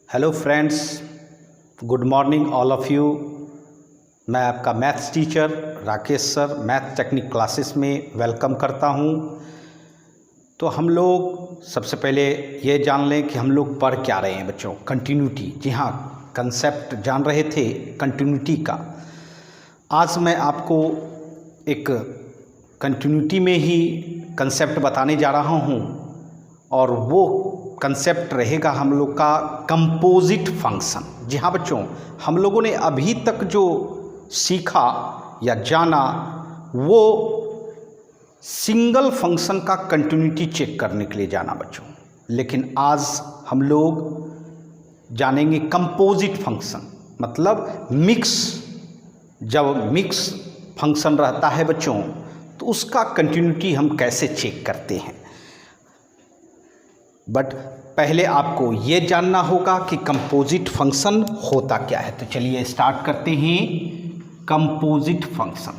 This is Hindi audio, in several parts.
Hello friends, good morning all of you. मैं आपका maths teacher Rakesh sir math technique classes में वेलकम करता हूं। तो हम लोग सबसे पहले ये जान लें कि हम लोग पढ़ क्या रहे हैं बच्चों। कंटिन्यूटी, जी हाँ, कंसेप्ट जान रहे थे कंटिन्यूटी का। आज मैं आपको एक कंटिन्यूटी में ही कंसेप्ट बताने जा रहा हूं और वो कंसेप्ट रहेगा हम लोग का कंपोजिट फंक्शन। जी हाँ बच्चों, हम लोगों ने अभी तक जो सीखा या जाना वो सिंगल फंक्शन का कंटिन्यूटी चेक करने के लिए जाना बच्चों, लेकिन आज हम लोग जानेंगे कंपोजिट फंक्शन, मतलब मिक्स। जब मिक्स फंक्शन रहता है बच्चों तो उसका कंटिन्यूटी हम कैसे चेक करते हैं। बट पहले आपको ये जानना होगा कि कंपोजिट फंक्शन होता क्या है। तो चलिए स्टार्ट करते हैं। कंपोजिट फंक्शन,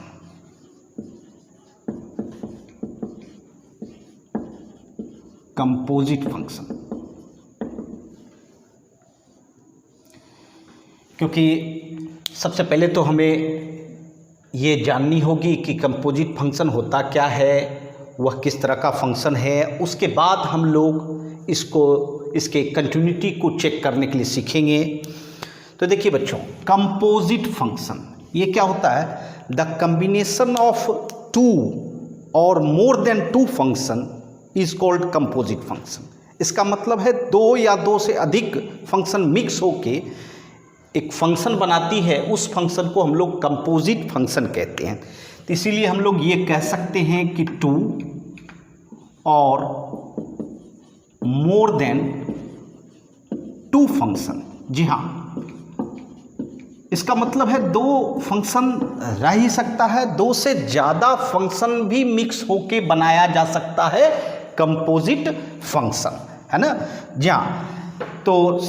कंपोजिट फंक्शन, क्योंकि सबसे पहले तो हमें ये जाननी होगी कि कंपोजिट फंक्शन होता क्या है, वह किस तरह का फंक्शन है। उसके बाद हम लोग इसके कंटिन्यूटी को चेक करने के लिए सीखेंगे। तो देखिए बच्चों, कंपोजिट फंक्शन ये क्या होता है? The combination of two or more than two function is called composite function. इसका मतलब है दो या दो से अधिक फंक्शन मिक्स होके एक फंक्शन बनाती है, उस फंक्शन को हम लोग कंपोजिट फंक्शन कहते हैं। तो इसीलिए हम लोग ये कह सकते हैं कि to or more than two function. जी हाँ, इसका मतलब है दो फंक्शन रह ही सकता है, दो से ज़्यादा फंक्शन भी मिक्स होके बनाया जा सकता है कंपोजिट फंक्शन, है ना। जी हाँ, तो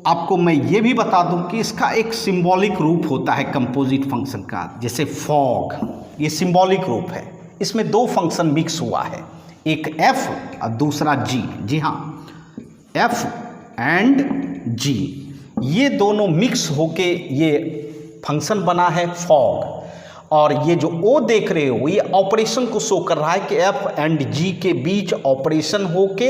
आपको मैं ये भी बता दूं कि इसका एक सिंबॉलिक रूप होता है कंपोजिट फंक्शन का, जैसे फॉग, ये सिंबॉलिक रूप है। इसमें दो फंक्शन मिक्स हुआ है, एक f और दूसरा g। जी हाँ, f एंड g, ये दोनों मिक्स होके ये फंक्शन बना है फॉग। और ये जो o देख रहे हो ये ऑपरेशन को शो कर रहा है कि f एंड g के बीच ऑपरेशन होके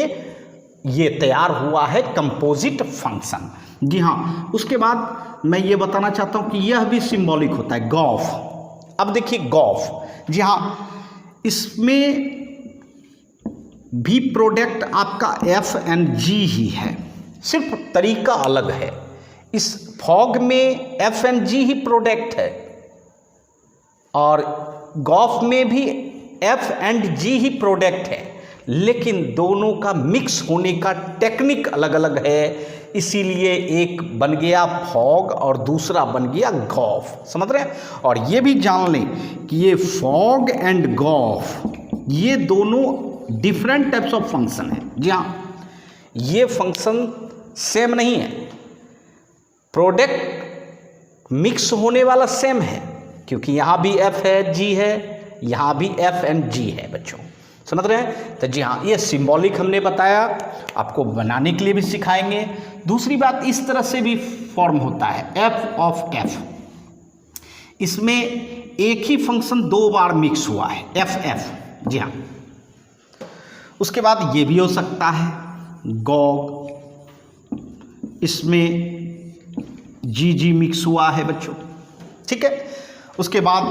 ये तैयार हुआ है कंपोजिट फंक्शन। जी हाँ, उसके बाद मैं ये बताना चाहता हूँ कि यह भी सिंबॉलिक होता है, गॉफ। अब देखिए गॉफ, जी हाँ, इसमें भी प्रोडक्ट आपका f एंड g ही है, सिर्फ तरीका अलग है। इस फॉग में f and g he product है और गॉफ में भी f and g he product है, लेकिन दोनों का मिक्स होने का टेक्निक अलग अलग है। इसीलिए एक बन गया फॉग और दूसरा बन गया गॉफ, समझ रहे हैं। और ये भी जान लें कि ये फॉग एंड गॉफ ये दोनों डिफरेंट टाइप्स ऑफ फंक्शन है। जी हाँ, ये फंक्शन सेम नहीं है, प्रोडक्ट मिक्स होने वाला सेम है, क्योंकि यहाँ भी f है g है, यहाँ भी f एंड g है बच्चों, समझ रहे हैं। तो जी हाँ, ये सिंबॉलिक हमने बताया, आपको बनाने के लिए भी सिखाएंगे। दूसरी बात, इस तरह से भी फॉर्म होता है f ऑफ f। इसमें एक ही फंक्शन दो बार मिक्स हुआ है, f। जी हाँ, उसके बाद ये भी हो सकता है गॉग, इसमें जी मिक्स हुआ है बच्चों, ठीक है। उसके बाद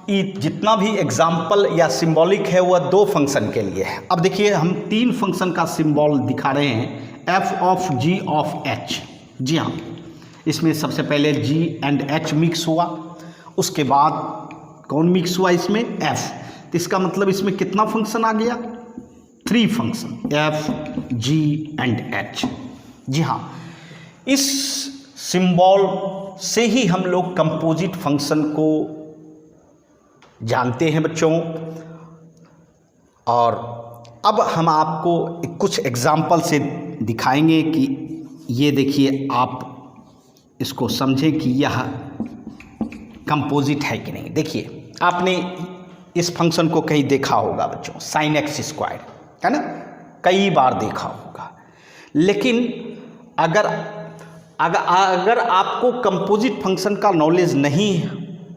जितना भी एग्जाम्पल या सिंबॉलिक है वह दो फंक्शन के लिए है। अब देखिए, हम तीन फंक्शन का सिंबल दिखा रहे हैं, f of g of h। जी हाँ, इसमें सबसे पहले g एंड h मिक्स हुआ, उसके बाद कौन मिक्स हुआ इसमें? f। तो इसका मतलब इसमें कितना फंक्शन आ गया? Three function, f g and h। जी हाँ, इस सिंबल से ही हम लोग कंपोजिट फंक्शन को जानते हैं बच्चों। और अब हम आपको कुछ एग्जाम्पल से दिखाएंगे कि ये देखिए, आप इसको समझें कि यह कंपोजिट है कि नहीं। देखिए, आपने इस फंक्शन को कहीं देखा होगा बच्चों, sin x स्क्वायर, है ना, कई बार देखा होगा। लेकिन अगर अगर आपको कंपोजिट फंक्शन का नॉलेज नहीं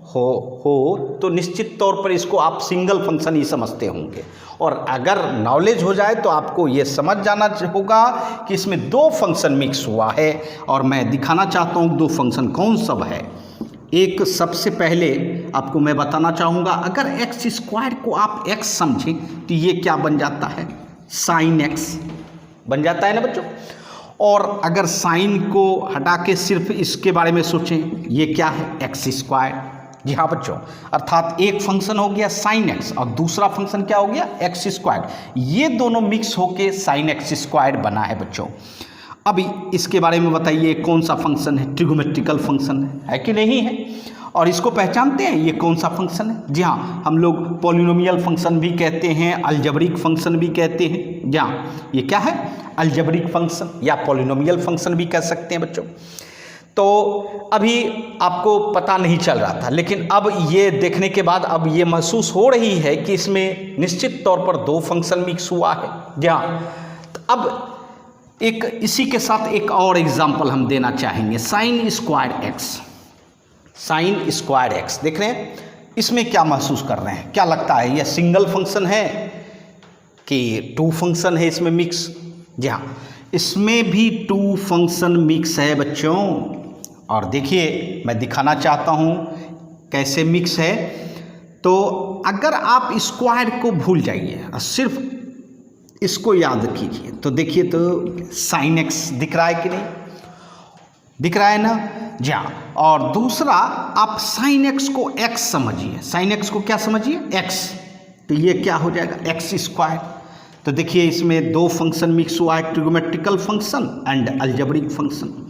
हो तो निश्चित तौर पर इसको आप सिंगल फंक्शन ही समझते होंगे, और अगर नॉलेज हो जाए तो आपको ये समझ जाना होगा कि इसमें दो फंक्शन मिक्स हुआ है। और मैं दिखाना चाहता हूँ दो फंक्शन कौन सब है। एक सबसे पहले आपको मैं बताना चाहूँगा, अगर एक्स स्क्वायर को आप एक्स समझें तो ये क्या बन जाता है, साइन एक्स बन जाता है ना बच्चों। और अगर साइन को हटा के सिर्फ इसके बारे में सोचें, ये क्या है, एक्स स्क्वायर। जी हाँ बच्चों, अर्थात एक फंक्शन हो गया साइन एक्स और दूसरा फंक्शन क्या हो गया, एक्स स्क्वायर। ये दोनों मिक्स होके साइन एक्स स्क्वायर बना है बच्चों। अभी इसके बारे में बताइए कौन सा फंक्शन है, ट्रिगोमेट्रिकल फंक्शन है कि नहीं है। और इसको पहचानते हैं ये कौन सा फंक्शन है। जी हाँ, हम लोग पॉलिनोमियल फंक्शन भी कहते हैं, अलजेब्रिक फंक्शन भी कहते हैं। जी हाँ, ये क्या है, अलजेब्रिक फंक्शन या पॉलिनोमियल फंक्शन भी कह सकते हैं बच्चों। तो अभी आपको पता नहीं चल रहा था, लेकिन अब ये देखने के बाद अब ये महसूस हो रही है कि इसमें निश्चित तौर पर दो फंक्शन मिक्स हुआ है। जी हाँ, तो अब एक इसी के साथ एक और एग्जाम्पल हम देना चाहेंगे, sign square x. Sign square x देख रहे हैं, इसमें क्या महसूस कर रहे हैं, क्या लगता है, यह सिंगल फंक्शन है कि टू फंक्शन है इसमें मिक्स। जी हाँ, इसमें भी टू फंक्शन मिक्स है बच्चों। और देखिए मैं दिखाना चाहता हूँ कैसे मिक्स है। तो अगर आप स्क्वायर को भूल जाइए और सिर्फ इसको याद कीजिए तो देखिए, तो साइन एक्स दिख रहा है कि नहीं, दिख रहा है ना। जी हाँ, और दूसरा आप साइन एक्स को एक्स समझिए, साइन एक्स को क्या समझिए, एक्स। तो ये क्या हो जाएगा, एक्स स्क्वायर। तो देखिए इसमें दो फंक्शन मिक्स हुआ है, ट्रिगोमेट्रिकल फंक्शन एंड अलजेब्रिक फंक्शन।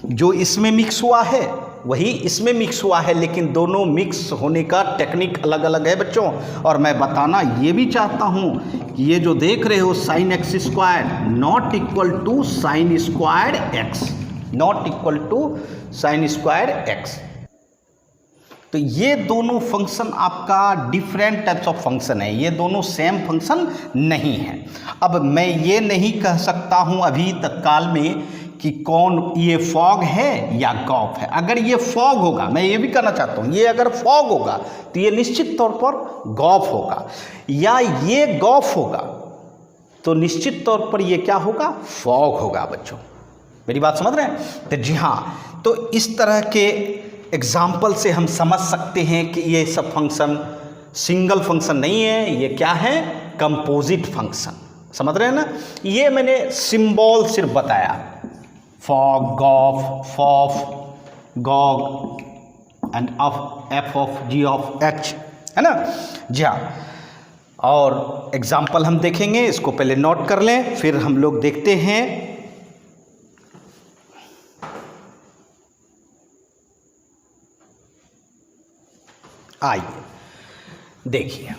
जो इसमें मिक्स हुआ है वही इसमें मिक्स हुआ है, लेकिन दोनों मिक्स होने का टेक्निक अलग अलग है बच्चों। और मैं बताना ये भी चाहता हूँ कि ये जो देख रहे हो sine x square not equal to sine square x, not equal to sine square x. तो ये दोनों फंक्शन आपका डिफरेंट टाइप्स ऑफ फंक्शन है, ये दोनों सेम फंक्शन नहीं है। अब मैं ये नहीं कह सकता हूँ अभी तत्काल में कि कौन ये फॉग है या गॉफ है। अगर ये फॉग होगा, मैं ये भी कहना चाहता हूँ, ये अगर फॉग होगा तो ये निश्चित तौर पर गॉफ होगा, या ये गॉफ होगा तो निश्चित तौर पर ये क्या होगा, फॉग होगा बच्चों। मेरी बात समझ रहे हैं। तो जी हाँ, तो इस तरह के एग्जाम्पल से हम समझ सकते हैं कि ये सब फंक्शन सिंगल फंक्शन नहीं है, ये क्या है, कंपोजिट फंक्शन। समझ रहे हैं ना। ये मैंने सिंबल सिर्फ बताया, fog, gof, fof, gog and f of g of h, है ना। जी हाँ, और एग्जाम्पल हम देखेंगे, इसको पहले नोट कर लें, फिर हम लोग देखते हैं। आइए देखिए,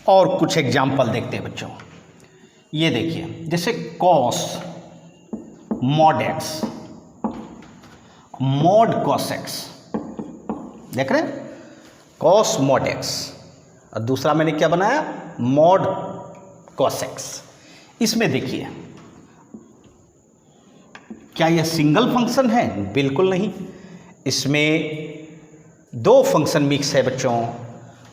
और कुछ एग्जाम्पल देखते हैं बच्चों। ये देखिए, जैसे cos mod x, mod cos x, देख रहे हैं, कॉस मॉड एक्स, और दूसरा मैंने क्या बनाया, मॉड कॉस एक्स। इसमें देखिए, क्या यह सिंगल फंक्शन है, बिल्कुल नहीं। इसमें दो फंक्शन मिक्स है बच्चों,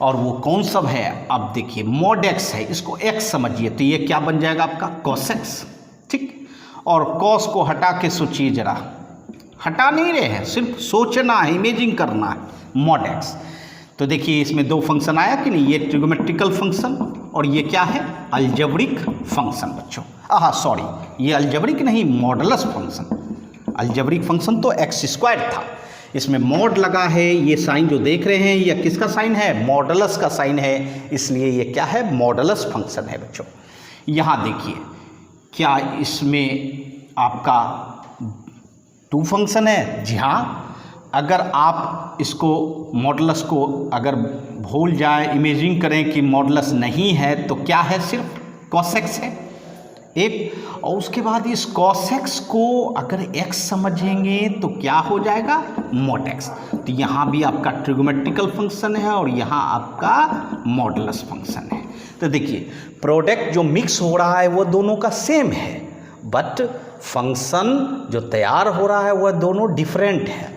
और वो कौन सब है, अब देखिए मॉड एक्स है, इसको एक्स समझिए, तो ये क्या बन जाएगा आपका, कॉस एक्स, ठीक। और कॉस को हटा के सोचिए जरा, हटा नहीं रहे हैं, सिर्फ सोचना है, इमेजिंग करना है, मॉड एक्स। तो देखिए इसमें दो फंक्शन आया कि नहीं, ये ट्रिगोमेट्रिकल फंक्शन और ये क्या है, अलजेब्रिक फंक्शन बच्चों। सॉरी, ये अलजेब्रिक नहीं, मॉडुलस फंक्शन। अलजेब्रिक फंक्शन तो एक्स स्क्वायर था, इसमें मॉड लगा है। ये साइन जो देख रहे हैं ये किसका साइन है, मॉडुलस का साइन है, इसलिए ये क्या है, मॉडुलस फंक्शन है बच्चों। यहाँ देखिए, क्या इसमें आपका टू फंक्शन है, जी हाँ। अगर आप इसको मॉडुलस को अगर भूल जाए, इमेजिंग करें कि मॉडुलस नहीं है, तो क्या है, सिर्फ कॉस एक्स है, एक, और उसके बाद इस cos x को अगर x समझेंगे तो क्या हो जाएगा, mod x। तो यहाँ भी आपका ट्रिगोमेट्रिकल फंक्शन है और यहाँ आपका मॉडुलस फंक्शन है। तो देखिए प्रोडक्ट जो मिक्स हो रहा है वो दोनों का सेम है, बट फंक्शन जो तैयार हो रहा है वह दोनों डिफरेंट है।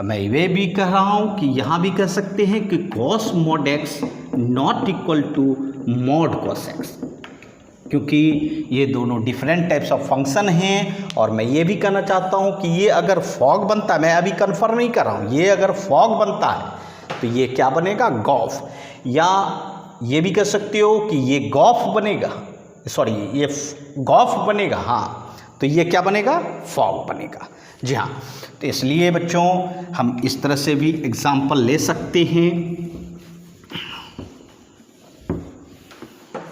मैं ये भी कह रहा हूँ कि यहाँ भी कह सकते हैं कि cos mod x not equal to mod cos x, क्योंकि ये दोनों डिफरेंट टाइप्स ऑफ फंक्शन हैं। और मैं ये भी कहना चाहता हूँ कि ये अगर फॉग बनता है, मैं अभी कन्फर्म नहीं कर रहा हूँ, ये अगर फॉग बनता है तो ये क्या बनेगा, गॉफ, या ये भी कह सकते हो कि ये गॉफ बनेगा, सॉरी ये गॉफ बनेगा, हाँ, तो ये क्या बनेगा, फॉग बनेगा। जी हाँ, तो इसलिए बच्चों हम इस तरह से भी एग्जाम्पल ले सकते हैं।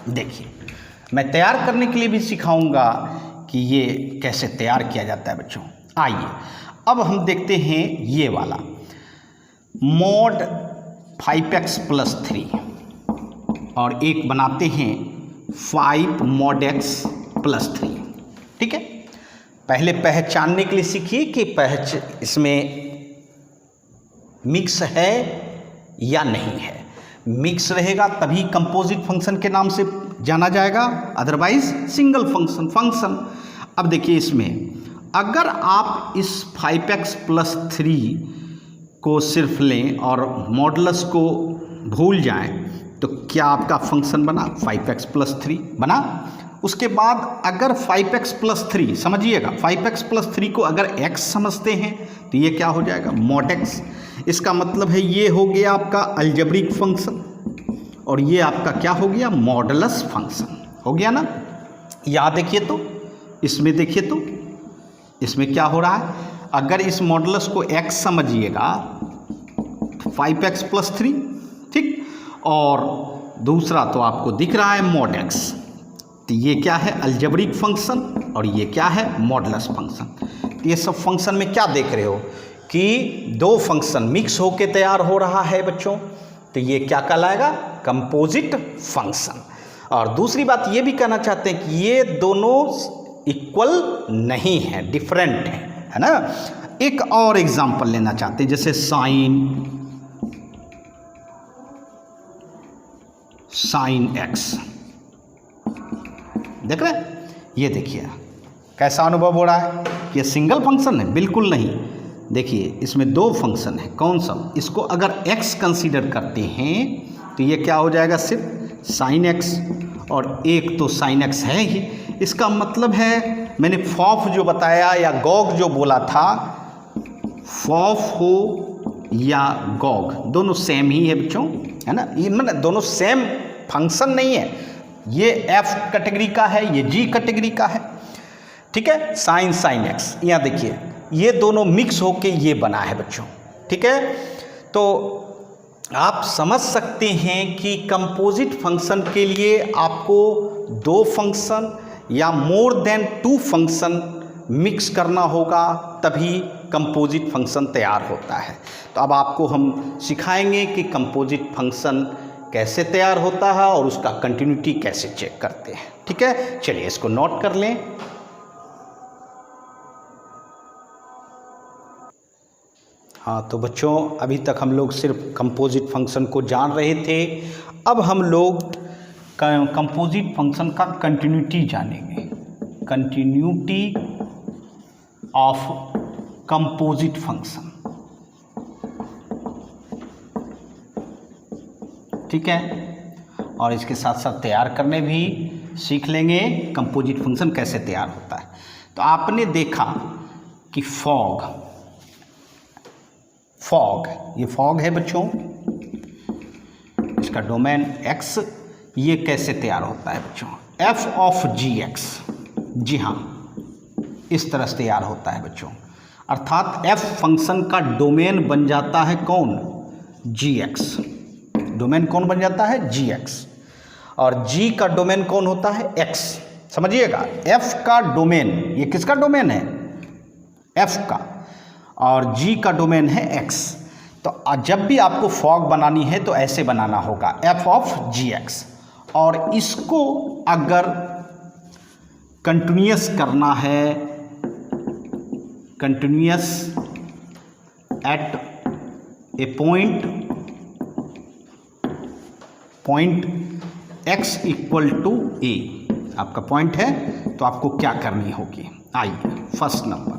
देखिए मैं तैयार करने के लिए भी सिखाऊंगा कि ये कैसे तैयार किया जाता है बच्चों। आइए अब हम देखते हैं ये वाला mod 5x + 3 और एक बनाते हैं 5 mod x + 3। ठीक है, पहले पहचानने के लिए सीखिए कि इसमें मिक्स है या नहीं है। मिक्स रहेगा तभी कंपोजिट फंक्शन के नाम से जाना जाएगा, अदरवाइज सिंगल फंक्शन। अब देखिए इसमें अगर आप इस 5x + 3 को सिर्फ लें और मॉडुलस को भूल जाएं तो क्या आपका फंक्शन बना, 5x + 3 बना। उसके बाद अगर 5x + 3 समझिएगा, 5x + 3 को अगर x समझते हैं तो ये क्या हो जाएगा, mod x। इसका मतलब है ये हो गया आपका अलजेब्रिक फंक्शन और ये आपका क्या हो गया, मॉडुलस फंक्शन हो गया ना। यहाँ देखिए तो, इसमें देखिए तो, इसमें क्या हो रहा है, अगर इस मॉडुलस को x समझिएगा 5x + 3, ठीक, और दूसरा तो आपको दिख रहा है mod x, तो ये क्या है, अलजेब्रिक फंक्शन, और ये क्या है, मॉडुलस फंक्शन। ये सब फंक्शन में क्या देख रहे हो कि दो फंक्शन मिक्स होके तैयार हो रहा है बच्चों, तो ये क्या कहलाएगा, कंपोजिट फंक्शन। और दूसरी बात ये भी कहना चाहते हैं कि ये दोनों इक्वल नहीं है, डिफरेंट है ना। एक और एग्जांपल लेना चाहते हैं, जैसे साइन x, देख रहे हैं, ये देखिए कैसा अनुभव हो रहा है, ये सिंगल फंक्शन है, बिल्कुल नहीं। देखिए इसमें दो फंक्शन है, कौन सा, इसको अगर x कंसीडर करते हैं तो ये क्या हो जाएगा, सिर्फ sin x, और एक तो sin x है ही। इसका मतलब है मैंने फॉफ जो बताया या गॉग जो बोला था, फॉफ हो या गॉग दोनों सेम ही है बच्चों, है ना। ये मतलब दोनों सेम फंक्शन नहीं है, ये f कैटेगरी का है, ये g कैटेगरी का है, ठीक है। sin x, यहाँ देखिए ये दोनों मिक्स होके ये बना है बच्चों, ठीक है। तो आप समझ सकते हैं कि कंपोजिट फंक्शन के लिए आपको दो फंक्शन या मोर देन 2 फंक्शन मिक्स करना होगा, तभी कंपोजिट फंक्शन तैयार होता है। तो अब आपको हम सिखाएंगे कि कंपोजिट फंक्शन कैसे तैयार होता है और उसका कंटिन्यूटी कैसे चेक करते हैं, ठीक है। चलिए इसको नोट कर लें। हाँ, तो बच्चों अभी तक हम लोग सिर्फ कंपोजिट फंक्शन को जान रहे थे, अब हम लोग कंपोजिट फंक्शन का कंटिन्यूटी जानेंगे, कंटिन्यूटी ऑफ कंपोजिट फंक्शन, ठीक है। और इसके साथ साथ तैयार करने भी सीख लेंगे कंपोजिट फंक्शन कैसे तैयार होता है। तो आपने देखा कि फॉग, ये फॉग है बच्चों, इसका डोमेन x, ये कैसे तैयार होता है बच्चों, f ऑफ gx, जी हाँ इस तरह से तैयार होता है बच्चों। अर्थात f फंक्शन का डोमेन बन जाता है कौन, gx, डोमेन कौन बन जाता है, gx, और g का डोमेन कौन होता है, x। समझिएगा f का डोमेन, ये किसका डोमेन है, f का, और g का डोमेन है x। तो जब भी आपको फॉग बनानी है तो ऐसे बनाना होगा, f ऑफ gx, और इसको अगर कंटिन्यूअस करना है, continuous at a point x equal to a, आपका पॉइंट है तो आपको क्या करनी होगी। आइए फर्स्ट नंबर,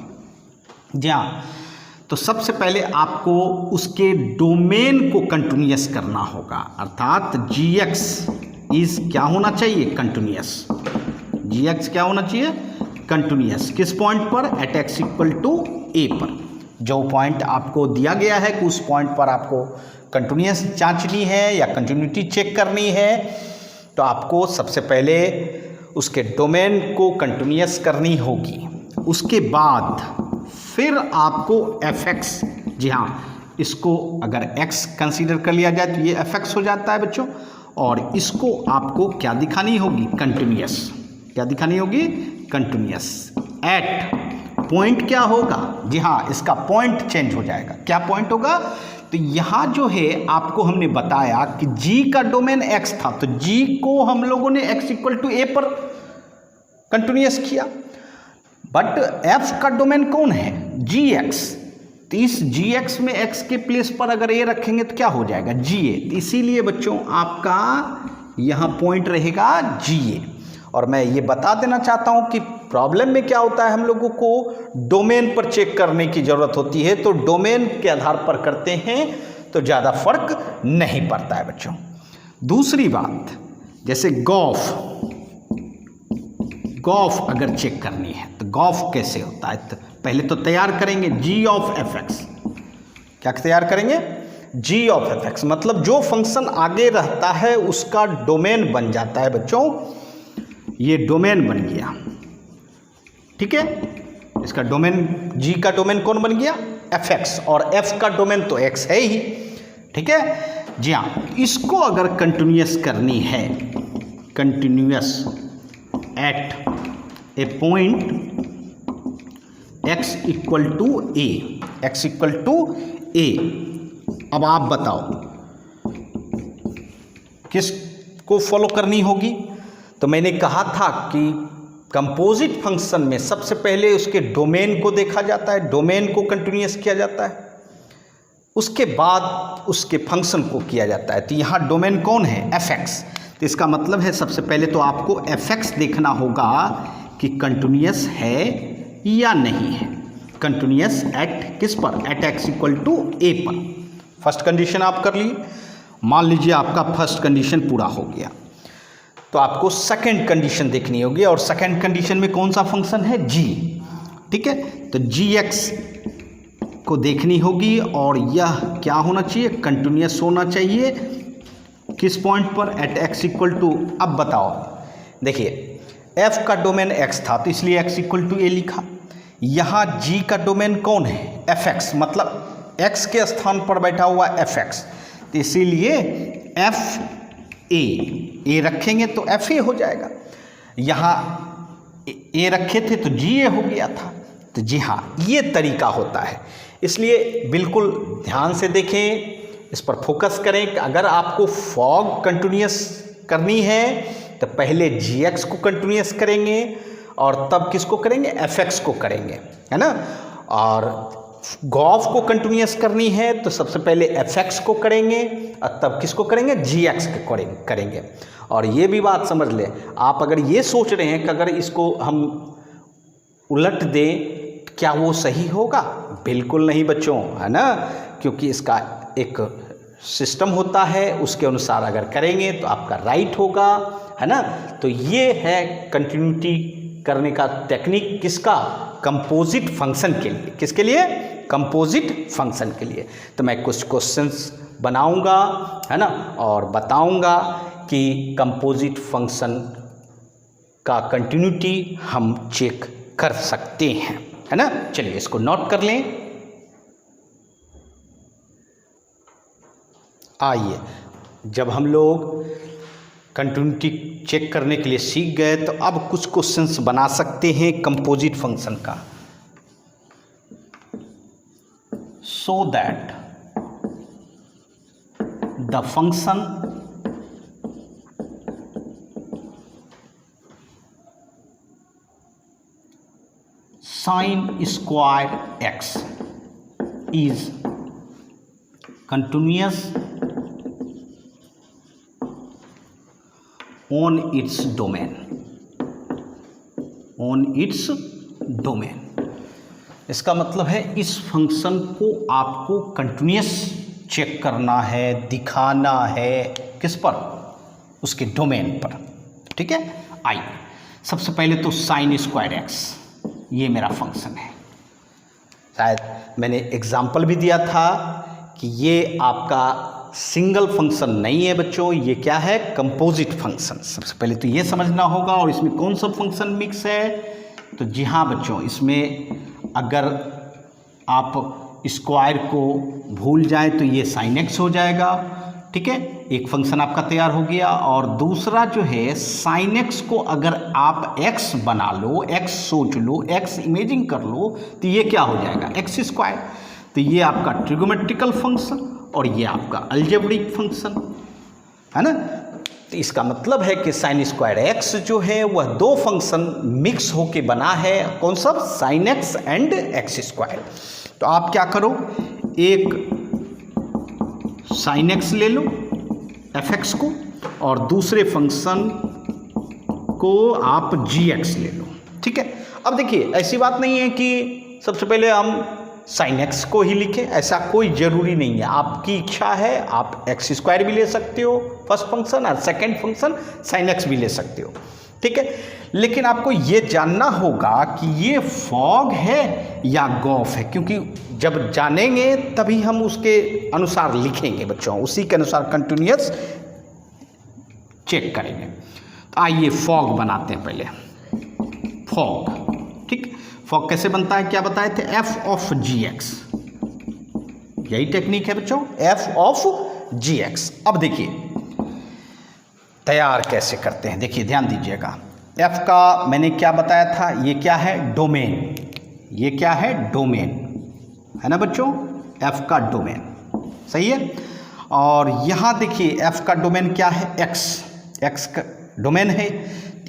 जी हाँ, तो सबसे पहले आपको उसके डोमेन को कंटिन्यूअस करना होगा, अर्थात gx इज क्या होना चाहिए, कंटिन्यूअस। gx क्या होना चाहिए, कंटिन्यूअस। किस पॉइंट पर, एट x इक्वल टू ए पर। जो पॉइंट आपको दिया गया है कि उस पॉइंट पर आपको कंटिन्यूअस जांचनी है या कंटिन्यूटी चेक करनी है, तो आपको सबसे पहले उसके डोमेन को कंटिन्यूअस करनी होगी। उसके बाद फिर आपको fx, जी हाँ, इसको अगर x कंसीडर कर लिया जाए तो ये fx हो जाता है बच्चों, और इसको आपको क्या दिखानी होगी, कंटिन्यूअस। क्या दिखानी होगी, कंटिन्यूअस एट पॉइंट क्या होगा, जी हाँ, इसका पॉइंट चेंज हो जाएगा। क्या पॉइंट होगा, तो यहाँ जो है आपको हमने बताया कि g का डोमेन x था, तो g को हम लोगों ने x इक्वल टू a पर कंटिन्यूअस किया, बट f का डोमेन कौन है, gx। तो इस gx में x के प्लेस पर अगर a रखेंगे तो क्या हो जाएगा, ga। तो इसीलिए बच्चों आपका यहाँ पॉइंट रहेगा ga। और मैं ये बता देना चाहता हूँ कि प्रॉब्लम में क्या होता है, हम लोगों को डोमेन पर चेक करने की ज़रूरत होती है, तो डोमेन के आधार पर करते हैं तो ज़्यादा फर्क नहीं पड़ता है बच्चों। दूसरी बात, जैसे गॉफ अगर चेक करनी है तो गॉफ कैसे होता है, तो पहले तो तैयार करेंगे g ऑफ fx। क्या तैयार करेंगे, g ऑफ fx, मतलब जो फंक्शन आगे रहता है उसका डोमेन बन जाता है बच्चों। ये डोमेन बन गया, ठीक है, इसका डोमेन, g का डोमेन कौन बन गया, fx, और f का डोमेन तो x है ही, ठीक है, जी हाँ। इसको अगर कंटिन्यूअस करनी है, continuous at a point x equal to a, x equal to a। अब आप बताओ किसको फॉलो करनी होगी, तो मैंने कहा था कि कंपोजिट फंक्शन में सबसे पहले उसके डोमेन को देखा जाता है, डोमेन को कंटिन्यूअस किया जाता है, उसके बाद उसके फंक्शन को किया जाता है। तो यहाँ डोमेन कौन है, fx। तो इसका मतलब है सबसे पहले तो आपको fx देखना होगा कि कंटिन्यूअस है या नहीं है, कंटिन्यूअस एट किस पर, at x equal to a पर। फर्स्ट कंडीशन आप कर लिए, मान लीजिए आपका फर्स्ट कंडीशन पूरा हो गया, तो आपको सेकंड कंडीशन देखनी होगी, और सेकंड कंडीशन में कौन सा फंक्शन है, g, ठीक है। तो gx को देखनी होगी, और यह क्या होना चाहिए, कंटिन्यूअस होना चाहिए। किस पॉइंट पर, एट x इक्वल टू, अब बताओ, देखिए f का डोमेन x था तो इसलिए x इक्वल टू a लिखा। यहाँ g का डोमेन कौन है, fx, मतलब x के स्थान पर बैठा हुआ fx, तो इसीलिए a रखेंगे तो fa हो जाएगा। यहाँ a रखे थे तो ga हो गया था। तो जी हाँ, ये तरीका होता है, इसलिए बिल्कुल ध्यान से देखें, इस पर फोकस करें कि अगर आपको फॉग कंटिन्यूअस करनी है तो पहले gx को कंटिन्यूअस करेंगे और तब किसको करेंगे, fx को करेंगे, है ना। और गॉफ को कंटिन्यूअस करनी है तो सबसे पहले fx को करेंगे और तब किसको करेंगे, gx को करेंगे। और ये भी बात समझ लें, आप अगर ये सोच रहे हैं कि अगर इसको हम उलट दें क्या वो सही होगा, बिल्कुल नहीं बच्चों, है ना, क्योंकि इसका एक सिस्टम होता है, उसके अनुसार अगर करेंगे तो आपका राइट होगा, है ना। तो ये है कंटिन्यूटी करने का टेक्निक, किसका, कंपोजिट फंक्शन के लिए। किसके लिए, कंपोजिट फंक्शन के लिए। तो मैं कुछ क्वेश्चंस बनाऊंगा, है ना, और बताऊंगा कि कंपोजिट फंक्शन का कंटिन्यूटी हम चेक कर सकते हैं, है ना। चलिए इसको नोट कर लें। आइए, जब हम लोग कंटिन्यूटी चेक करने के लिए सीख गए तो अब कुछ क्वेश्चंस बना सकते हैं कंपोजिट फंक्शन का, so that the function sine square x is continuous on its domain, on its domain. इसका मतलब है इस फंक्शन को आपको कंटिन्यूअस चेक करना है, दिखाना है, किस पर, उसके डोमेन पर। ठीक है, आइए सबसे पहले तो साइन स्क्वायर एक्स, ये मेरा फंक्शन है। शायद मैंने एग्जाम्पल भी दिया था कि ये आपका सिंगल फंक्शन नहीं है बच्चों, ये क्या है, कंपोजिट फंक्शन। सबसे पहले तो ये समझना होगा। और इसमें कौन सा फंक्शन मिक्स है, तो जी हाँ बच्चों, इसमें अगर आप स्क्वायर को भूल जाए तो ये साइन एक्स हो जाएगा। ठीक है, एक फंक्शन आपका तैयार हो गया। और दूसरा जो है साइन एक्स को अगर आप एक्स बना लो, एक्स सोच लो, एक्स इमेजिंग कर लो, तो ये क्या हो जाएगा, एक्स स्क्वायर। तो ये आपका ट्रिगोमेट्रिकल फंक्शन और ये आपका अलजेब्रिक फंक्शन है ना। तो इसका मतलब है कि साइन स्क्वायर एक्स जो है वह दो फंक्शन मिक्स होके बना है। कौन सा, sine x and x square. तो आप क्या करो, एक साइन एक्स ले लो एफ एक्स को, और दूसरे फंक्शन को आप जी एक्स ले लो। ठीक है, अब देखिए ऐसी बात नहीं है कि सबसे पहले हम साइन एक्स को ही लिखें, ऐसा कोई ज़रूरी नहीं है। आपकी इच्छा है, आप एक्स स्क्वायर भी ले सकते हो फर्स्ट फंक्शन, और सेकंड फंक्शन साइन एक्स भी ले सकते हो। ठीक है, लेकिन आपको ये जानना होगा कि ये फॉग है या गॉफ है, क्योंकि जब जानेंगे तभी हम उसके अनुसार लिखेंगे बच्चों, उसी के अनुसार कंटिन्यूअस चेक करेंगे। तो आइए फॉग बनाते हैं पहले, फॉग। ठीक, फॉग कैसे बनता है, क्या बताए थे, एफ ऑफ जी एक्स, यही टेक्निक है बच्चों, एफ ऑफ जी एक्स। अब देखिए तैयार कैसे करते हैं, देखिए ध्यान दीजिएगा। एफ का मैंने क्या बताया था, ये क्या है, डोमेन, ये क्या है, डोमेन है ना बच्चों, एफ का डोमेन, सही है। और यहाँ देखिए एफ का डोमेन क्या है, एक्स, एक्स का डोमेन है।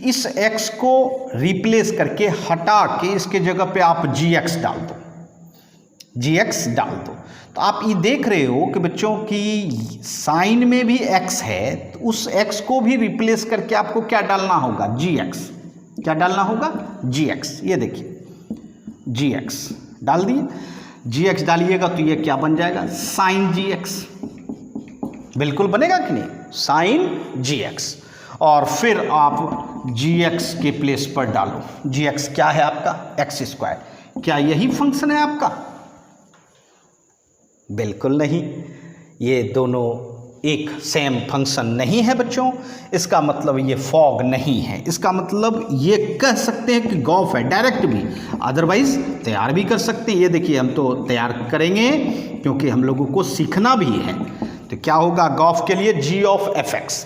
इस एक्स को रिप्लेस करके हटा के इसके जगह पे आप जी एक्स डाल दो, जी एक्स डाल दो। तो आप ये देख रहे हो कि बच्चों की साइन में भी एक्स है, तो उस एक्स को भी रिप्लेस करके आपको क्या डालना होगा, जी एक्स, क्या डालना होगा, जी एक्स। ये देखिए जी एक्स डाल दिए, जी एक्स डालिएगा तो ये क्या बन जाएगा, साइन जी एक्स, बिल्कुल बनेगा कि नहीं, साइन जी एक्स। और फिर आप जी एक्स के प्लेस पर डालो, जी एक्स क्या है आपका, एक्स स्क्वायर। क्या यही फंक्शन है आपका, बिल्कुल नहीं, ये दोनों एक सेम फंक्शन नहीं है बच्चों। इसका मतलब ये फॉग नहीं है, इसका मतलब ये कह सकते हैं कि गॉफ है, डायरेक्ट भी, अदरवाइज तैयार भी कर सकते हैं। ये देखिए हम तो तैयार करेंगे क्योंकि हम लोगों को सीखना भी है। तो क्या होगा, गॉफ के लिए जी ऑफ एफ एक्स।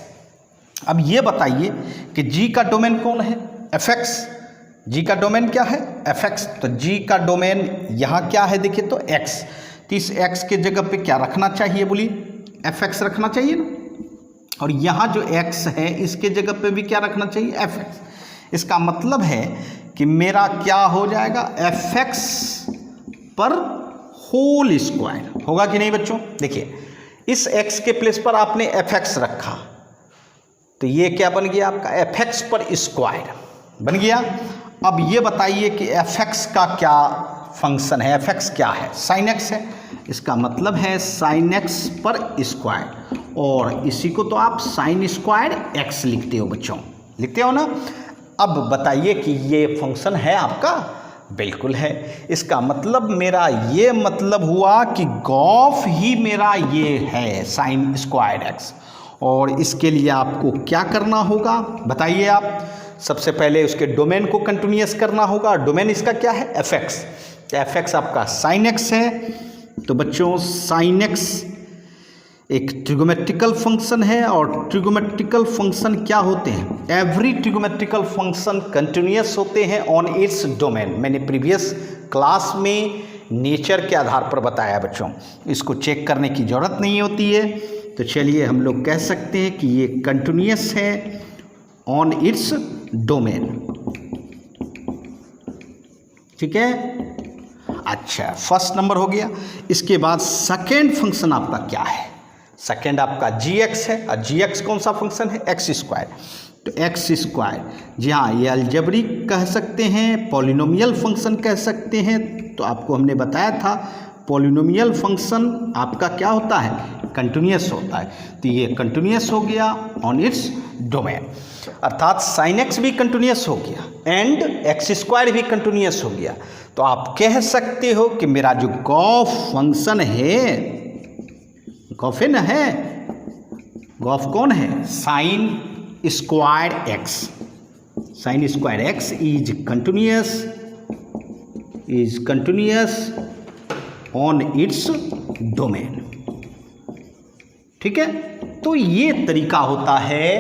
अब ये बताइए कि जी का डोमेन कौन है, एफ एक्स, जी का डोमेन क्या है, एफ एक्स। तो जी का डोमेन यहाँ क्या है, देखिए तो एक्स। तो इस एक्स के जगह पे क्या रखना चाहिए, बोलिए, एफ एक्स रखना चाहिए ना। और यहाँ जो एक्स है इसके जगह पे भी क्या रखना चाहिए, एफ एक्स। इसका मतलब है कि मेरा क्या हो जाएगा, एफ एक्स पर होल स्क्वायर होगा कि नहीं बच्चों। देखिए इस एक्स के प्लेस पर आपने एफ एक्स रखा, तो ये क्या बन गया आपका, एफ एक्स पर स्क्वायर बन गया। अब ये बताइए कि एफ एक्स का क्या फंक्शन है, एफ एक्स क्या है, साइन एक्स है। इसका मतलब है साइन एक्स पर स्क्वायर, और इसी को तो आप साइन स्क्वायर एक्स लिखते हो बच्चों, लिखते हो ना। अब बताइए कि ये फंक्शन है आपका, बिल्कुल है। इसका मतलब मेरा ये मतलब हुआ कि गॉफ ही मेरा ये है, साइन स्क्वायर एक्स। और इसके लिए आपको क्या करना होगा बताइए आप, सबसे पहले उसके डोमेन को कंटिन्यूअस करना होगा। डोमेन इसका क्या है, एफ एक्स। एफ एक्स आपका साइन एक्स है। तो बच्चों साइन एक्स एक ट्रिगोमेट्रिकल फंक्शन है, और ट्रिगोमेट्रिकल फंक्शन क्या होते हैं, एवरी ट्रिगोमेट्रिकल फंक्शन कंटिन्यूअस होते हैं ऑन इट्स डोमेन। मैंने प्रीवियस क्लास में नेचर के आधार पर बताया बच्चों, इसको चेक करने की ज़रूरत नहीं होती है। तो चलिए हम लोग कह सकते हैं कि ये कंटिन्यूअस है ऑन इट्स डोमेन। ठीक है। अच्छा, फर्स्ट नंबर हो गया। इसके बाद सेकेंड फंक्शन आपका क्या है? सेकेंड आपका gx है, और gx कौन सा फंक्शन है? X square. तो एक्स स्क्वायर, जी हाँ, ये अलजेब्रिक कह सकते हैं, पॉलिनोमियल फंक्शन कह सकते हैं। तो आपको हमने बताया था पॉलिनोमियल फंक्शन आपका क्या होता है? कंटिन्यूअस होता है। तो ये कंटिन्यूअस हो गया ऑन इट्स डोमेन, अर्थात साइन एक्स भी कंटिन्यूअस हो गया एंड एक्स स्क्वायर भी कंटिन्यूअस हो गया। तो आप कह सकते हो कि मेरा जो गॉफ फंक्शन है, गॉफ है ना, है गॉफ कौन है? Sign square x. Sign square x is continuous on its domain. ठीक है। तो ये तरीका होता है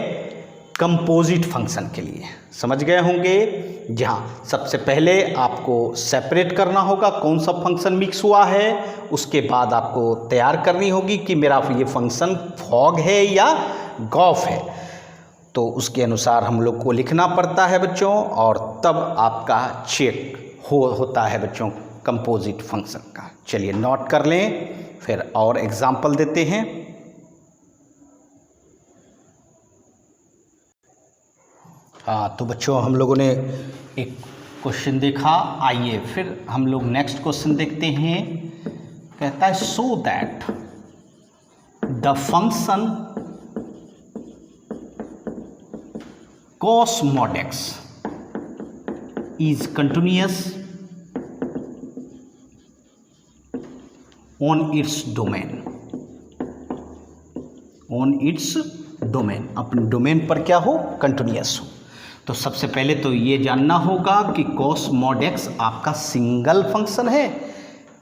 कंपोजिट फंक्शन के लिए, समझ गए होंगे। जहाँ सबसे पहले आपको सेपरेट करना होगा कौन सा फंक्शन मिक्स हुआ है, उसके बाद आपको तैयार करनी होगी कि मेरा ये फंक्शन फॉग है या गॉफ है। तो उसके अनुसार हम लोग को लिखना पड़ता है बच्चों, और तब आपका चेक होता है बच्चों कंपोजिट फंक्शन का। चलिए नोट कर लें, फिर और एग्जाम्पल देते हैं। हाँ, तो बच्चों हम लोगों ने एक क्वेश्चन देखा, आइए फिर हम लोग नेक्स्ट क्वेश्चन देखते हैं। कहता है so that the function cos mod x is continuous on its domain, अपने डोमेन पर क्या हो? कंटिन्यूअस हो। तो सबसे पहले तो ये जानना होगा कि cos mod x आपका सिंगल फंक्शन है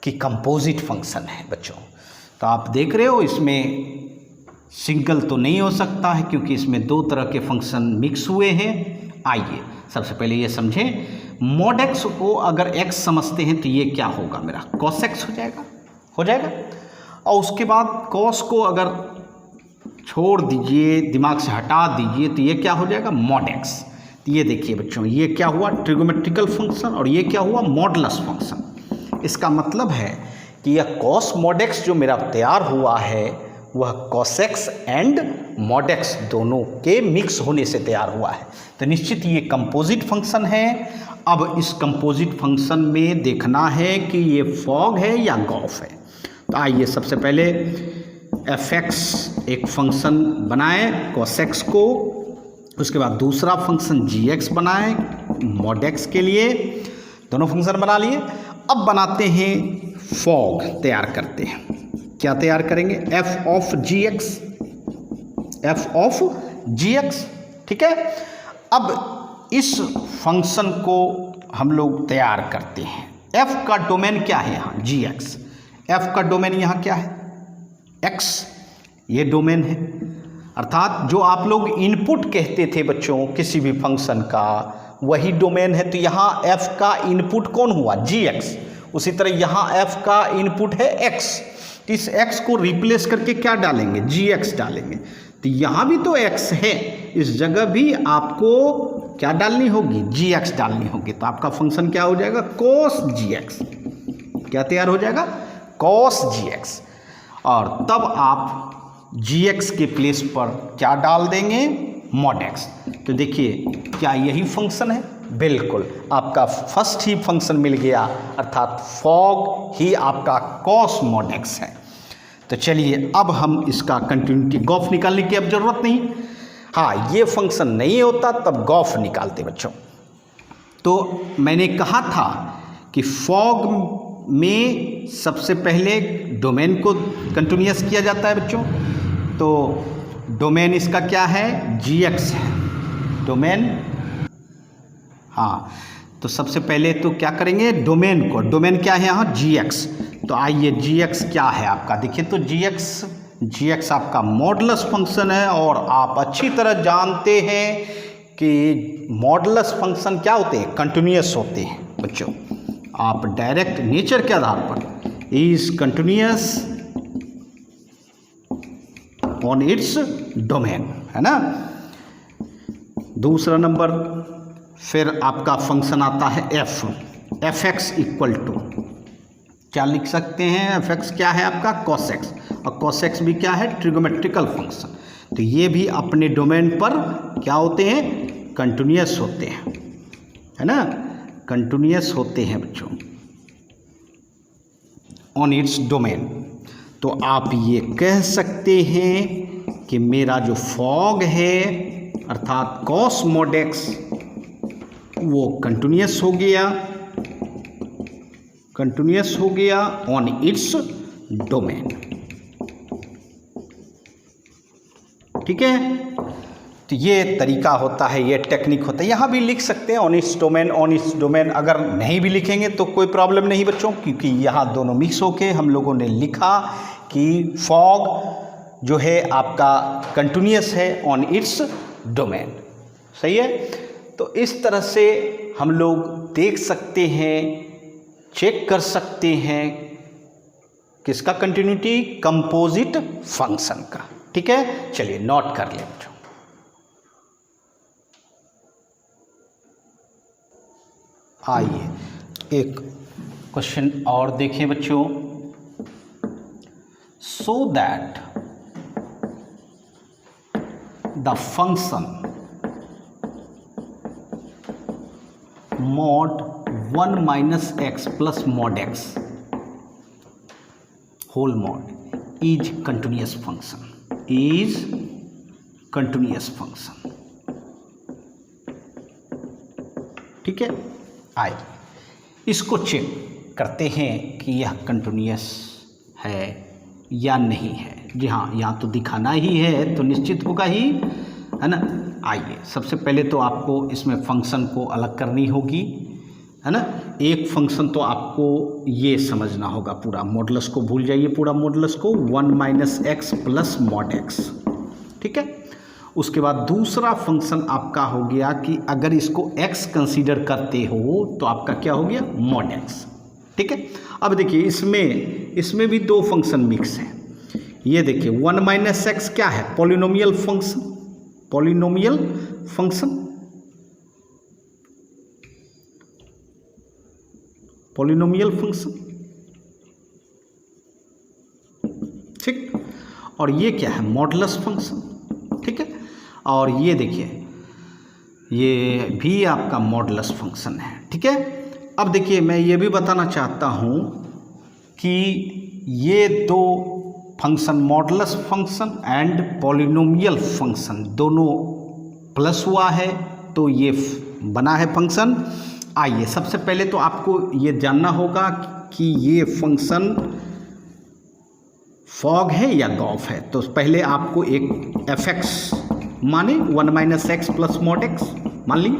कि कंपोजिट फंक्शन है बच्चों। तो आप देख रहे हो इसमें सिंगल तो नहीं हो सकता है, क्योंकि इसमें दो तरह के फंक्शन मिक्स हुए हैं। आइए सबसे पहले ये समझें, mod x को अगर x समझते हैं तो ये क्या होगा? मेरा cos x हो जाएगा। और उसके बाद cos को अगर छोड़ दीजिए, दिमाग से हटा दीजिए, तो ये क्या हो जाएगा? mod x। तो ये देखिए बच्चों, ये क्या हुआ? ट्रिगोमेट्रिकल फंक्शन, और ये क्या हुआ? Modulus function. इसका मतलब है कि यह cos mod x जो मेरा तैयार हुआ है वह cos x and mod x दोनों के मिक्स होने से तैयार हुआ है। तो निश्चित ये कंपोजिट फंक्शन है। अब इस कंपोजिट फंक्शन में देखना है कि ये फॉग है या गॉफ है। तो आइए सबसे पहले f(x) एक फंक्शन बनाए cos x को, उसके बाद दूसरा फंक्शन gx बनाए mod x के लिए। दोनों फंक्शन बना लिए। अब बनाते हैं फॉग, तैयार करते हैं। क्या तैयार करेंगे? f ऑफ gx, ठीक है। अब इस फंक्शन को हम लोग तैयार करते हैं। f का डोमेन क्या है यहाँ? gx। f का डोमेन यहाँ क्या है? x, ये डोमेन है। अर्थात जो आप लोग इनपुट कहते थे बच्चों किसी भी फंक्शन का, वही डोमेन है। तो यहाँ f का इनपुट कौन हुआ? gx। उसी तरह यहाँ f का इनपुट है x। तो इस x को रिप्लेस करके क्या डालेंगे? gx डालेंगे। तो यहाँ भी तो x है, इस जगह भी आपको क्या डालनी होगी? gx डालनी होगी। तो आपका फंक्शन क्या हो जाएगा? cos gx। क्या तैयार हो जाएगा? cos gx। और तब आप gx के प्लेस पर क्या डाल देंगे? mod x। तो देखिए क्या यही फंक्शन है? बिल्कुल, आपका फर्स्ट ही फंक्शन मिल गया, अर्थात फॉग ही आपका cos mod x है। तो चलिए अब हम इसका कंटिन्यूटी, गॉफ निकालने की अब जरूरत नहीं। हाँ, ये फंक्शन नहीं होता तब गॉफ निकालते बच्चों। तो मैंने कहा था कि फॉग में सबसे पहले डोमेन को कंटिन्यूअस किया जाता है बच्चों। तो डोमेन इसका क्या है? gx है डोमेन। हाँ, तो सबसे पहले तो क्या करेंगे? डोमेन को, डोमेन क्या है यहाँ? gx। तो आइए gx क्या है आपका? देखिए तो gx आपका मॉडुलस फंक्शन है, और आप अच्छी तरह जानते हैं कि मॉडुलस फंक्शन क्या होते हैं? कंटिन्यूअस होते हैं बच्चों। आप डायरेक्ट नेचर के आधार पर is continuous on its domain, है ना। दूसरा नंबर, फिर आपका फंक्शन आता है f। F x equal to क्या लिख सकते हैं, एफ एक्स क्या है आपका कॉस एक्स, और कॉस एक्स भी क्या है ट्रिगोमेट्रिकल फंक्शन। तो ये भी अपने डोमेन पर क्या होते हैं, कंटिन्यूअस होते हैं, है ना, कंटिन्यूअस होते हैं बच्चों ऑन इट्स डोमेन। तो आप ये कह सकते हैं कि मेरा जो फॉग है अर्थात कॉस मॉड एक्स वो कंटिन्यूअस हो गया ऑन इट्स डोमेन। ठीक है, तो ये तरीका होता है, ये टेक्निक होता है। यहाँ भी लिख सकते हैं ऑन इट्स डोमेन, अगर नहीं भी लिखेंगे तो कोई प्रॉब्लम नहीं बच्चों, क्योंकि यहाँ दोनों मिक्स होके हम लोगों ने लिखा कि फॉग जो है आपका कंटिन्यूअस है ऑन इट्स डोमेन। सही है, तो इस तरह से हम लोग देख सकते हैं, चेक कर सकते हैं किसका कंटिन्यूटी, कंपोजिट फंक्शन का। ठीक है, चलिए नोट कर लें बच्चों। आइए एक क्वेश्चन और देखें बच्चों। So that the function mod 1 minus x plus mod x whole mod is continuous function, is continuous function। ठीक है, आइए इसको चेक करते हैं कि यह कंटिन्यूअस है या नहीं है। जी हाँ, यहाँ तो दिखाना ही है तो निश्चित होगा ही, है ना। आइए सबसे पहले तो आपको इसमें फंक्शन को अलग करनी होगी, है ना। एक फंक्शन तो आपको ये समझना होगा, पूरा मॉडुलस को भूल जाइए, पूरा मॉडुलस को 1 minus x plus mod x. ठीक है, उसके बाद दूसरा फंक्शन आपका हो गया कि अगर इसको x कंसीडर करते हो तो आपका क्या हो गया मॉड x। ठीक है, अब देखिए इसमें भी दो फंक्शन मिक्स हैं। ये देखिए 1 माइनस एक्स क्या है, polynomial function, polynomial function, polynomial function. ठीक, और ये क्या है मॉडुलस फंक्शन। ठीक है, और ये देखिए ये भी आपका मॉडुलस फंक्शन है। ठीक है, अब देखिए मैं ये भी बताना चाहता हूँ कि ये दो function modulus function and polynomial function दोनों प्लस हुआ है तो ये बना है फंक्शन। आइए सबसे पहले तो आपको ये जानना होगा कि ये फंक्शन फॉग है या गॉफ है। तो पहले आपको एक एफ एक्स माने 1 minus x plus mod x मान ली।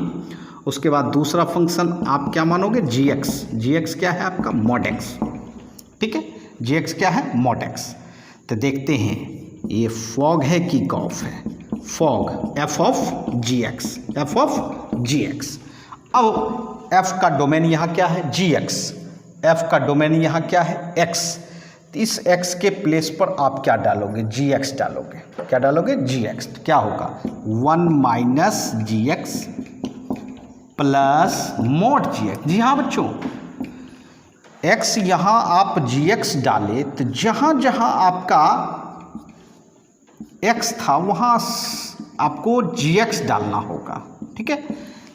उसके बाद दूसरा फंक्शन आप क्या मानोगे जी एक्स, जी एक्स क्या है आपका मॉड एक्स। ठीक है, जी एक्स क्या है मॉड एक्स। तो देखते हैं ये फॉग है कि गॉफ है। Fog f of g x, f of g x. अब एफ का डोमेन यहाँ क्या है जी एक्स, एफ का डोमेन यहाँ क्या है एक्स। इस x के प्लेस पर आप क्या डालोगे जी एक्स डालोगे, क्या डालोगे जी एक्स। तो क्या होगा 1 minus g x plus mod g x. जी हाँ बच्चों, x यहाँ आप जी एक्स डाले तो जहाँ जहाँ आपका x था वहाँ आपको जी एक्स डालना होगा। ठीक है,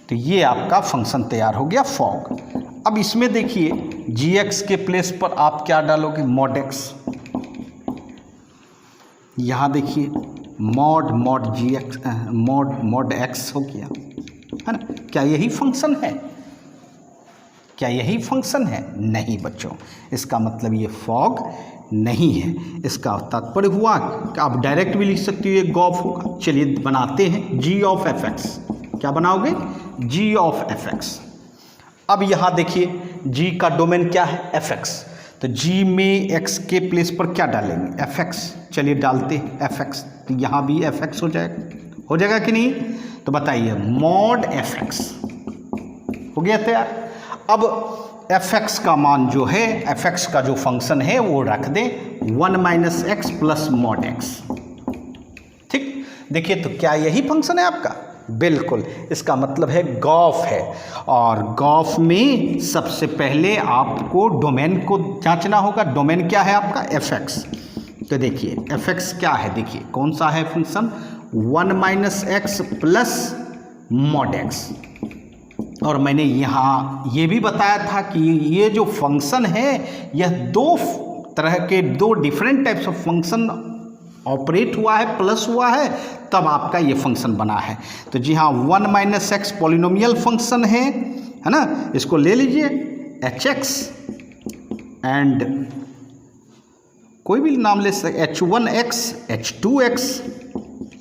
तो ये आपका फंक्शन तैयार हो गया फॉग। अब इसमें देखिए जी एक्स के प्लेस पर आप क्या डालोगे मॉड एक्स। यहाँ देखिए mod g x mod x हो गया, है ना। क्या यही फंक्शन है, क्या यही फंक्शन है? नहीं बच्चों, इसका मतलब ये फॉग नहीं है। इसका तात्पर्य हुआ कि आप डायरेक्ट भी लिख सकते हो ये गॉफ होगा। चलिए बनाते हैं जी ऑफ एफ एक्स। क्या बनाओगे जी ऑफ एफ एक्स। अब यहाँ देखिए g का डोमेन क्या है एफ एक्स, तो g में x के प्लेस पर क्या डालेंगे एफ एक्स। चलिए डालते हैं एफ एक्स, तो यहाँ भी एफ एक्स हो जाएगा कि नहीं। तो बताइए मॉड एफ एक्स हो गया तैयार। अब एफ एक्स का मान जो है, एफ एक्स का जो फंक्शन है वो रख दें 1 minus x plus mod x. ठीक, देखिए तो क्या यही फंक्शन है आपका, बिल्कुल, इसका मतलब है गॉफ है। और गॉफ में सबसे पहले आपको डोमेन को जांचना होगा। डोमेन क्या है आपका? fx। तो देखिए fx क्या है, देखिए कौन सा है function? 1 - x plus mod x। और मैंने यहाँ ये भी बताया था कि ये जो फंक्शन है यह दो तरह के, दो different types of function operate हुआ है, प्लस हुआ है, तब आपका ये फंक्शन बना है। तो जी हाँ, 1 - x पॉलिनोमियल फंक्शन है ना, इसको ले लीजिए hx एंड कोई भी नाम ले सकते, h1x h2x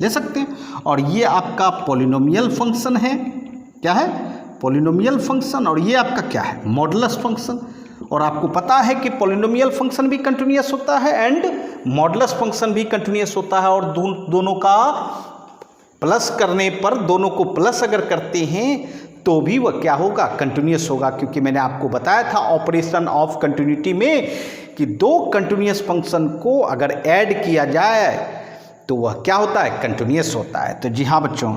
ले सकते हैं। और ये आपका पॉलिनोमियल फंक्शन है। क्या है? Polynomial function. और ये आपका क्या है? Modulus function. और आपको पता है कि पॉलिनोमियल फंक्शन भी कंटिन्यूअस होता है एंड मॉडुलस फंक्शन भी कंटिन्यूअस होता है। और दोनों का प्लस करने पर, दोनों को प्लस अगर करते हैं तो भी वह क्या होगा? कंटिन्यूअस होगा। क्योंकि मैंने आपको बताया था ऑपरेशन ऑफ कंटिन्यूटी में कि दो कंटिन्यूअस फंक्शन को अगर ऐड किया जाए तो वह क्या होता है? कंटिन्यूअस होता है। तो जी हाँ बच्चों,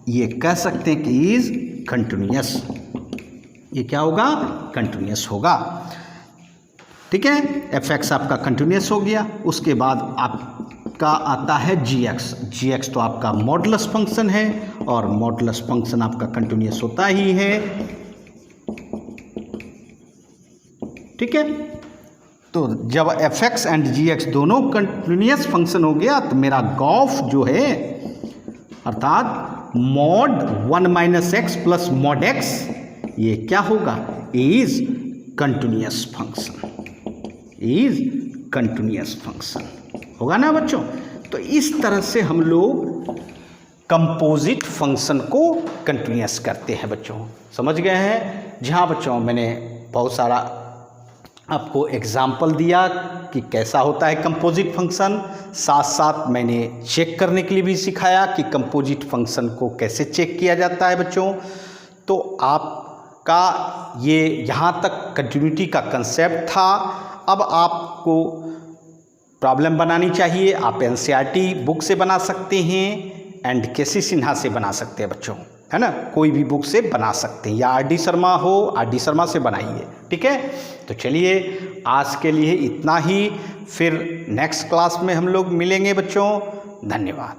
ये कह सकते हैं कि इज कंटिन्यूअस। ये क्या होगा? कंटिन्यूअस होगा। ठीक है, fx आपका कंटिन्यूअस हो गया। उसके बाद आपका आता है gx। gx तो आपका मॉडुलस फंक्शन है और मॉडुलस फंक्शन आपका कंटिन्यूअस होता ही है। ठीक है, तो जब fx एंड gx दोनों कंटिन्यूअस फंक्शन हो गया तो मेरा गॉफ जो है अर्थात mod 1 - x plus mod x, ये क्या होगा? Is continuous function. Is continuous function होगा ना बच्चों। तो इस तरह से हम लोग कंपोजिट फंक्शन को कंटिन्यूअस करते हैं बच्चों। समझ गए हैं? जी हाँ बच्चों, मैंने बहुत सारा आपको एग्जाम्पल दिया कि कैसा होता है कंपोजिट फंक्शन। साथ साथ मैंने चेक करने के लिए भी सिखाया कि कंपोजिट फंक्शन को कैसे चेक किया जाता है बच्चों। तो आपका ये यहाँ तक कंटिन्यूटी का कंसेप्ट था। अब आपको प्रॉब्लम बनानी चाहिए। आप एनसीईआरटी बुक से बना सकते हैं एंड केसी सिन्हा से बना सकते हैं बच्चों, है ना। कोई भी बुक से बना सकते हैं, या आर.डी. शर्मा हो, आर.डी. शर्मा से बनाइए। ठीक है, तो चलिए आज के लिए इतना ही। फिर नेक्स्ट क्लास में हम लोग मिलेंगे बच्चों। धन्यवाद।